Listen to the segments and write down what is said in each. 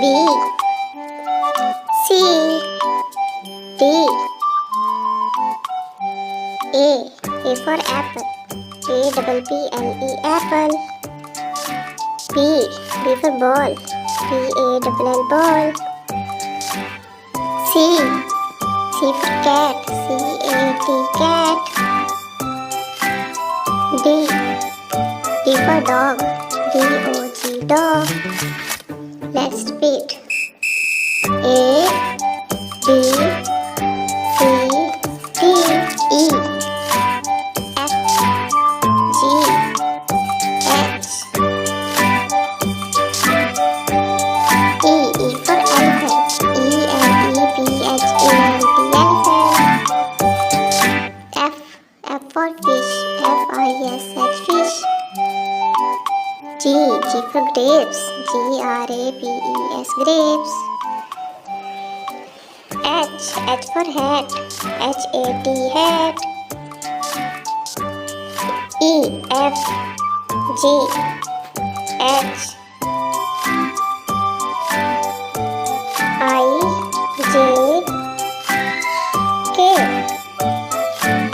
B, C, D. A for apple. APPLE apple. B for ball. BALL ball. C for cat. CAT cat. D for dog. DOG dog. Let's repeat. A, B, C, D, E, F, G, H, E for elephant. ELEPHANT elephant. F for fish. FISH fish. G for grapes. GRAPES grapes. H for hat. HAT hat. EF G H I J K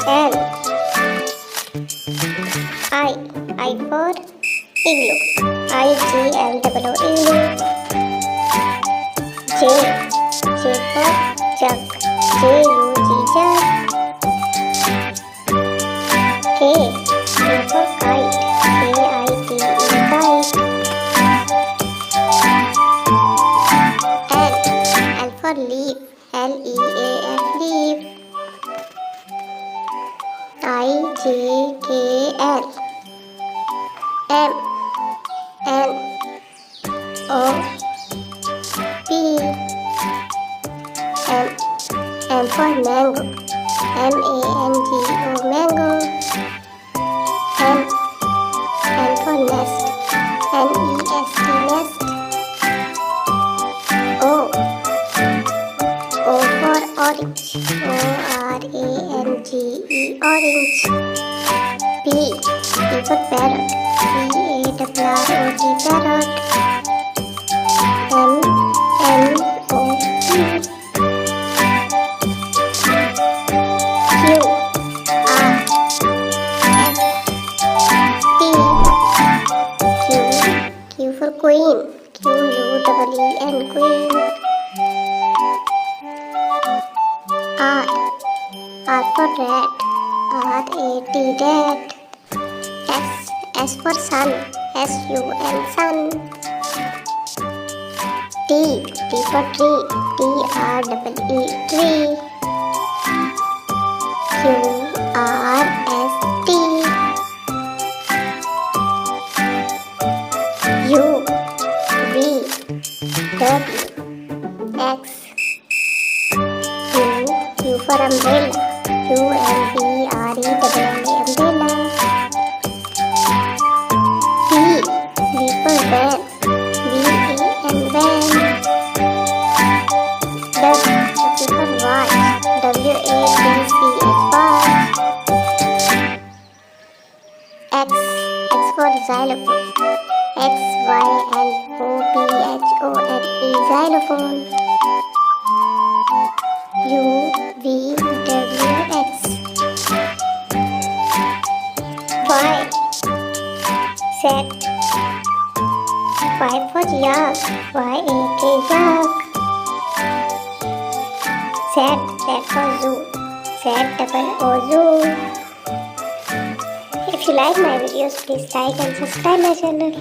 L I for igloo. IGLOO igloo. J for jug. JUG jug. K for kite. KITE kite. L for leaf. LEAF leaf. IJKL. M for mango. MANGO mango. N for nest. NEST nest. O for orange. ORANGE orange. P for parrot. PARROT parrot. Q for queen. QUEEN queen. R for rat. RAT rat. S for sun. SUN sun. T for tree. TREE tree. QRST. UVW X. U for umbrella. UMBRELLA umbrella. V for van. VAN van. W for watch. WATCH watch. X for xylophone. XYLOPHONE xylophone. UVWX. Y set. Y for yak. YAK yak. Z for zoo. ZOO zoo. If you like my videos, please like and subscribe my channel.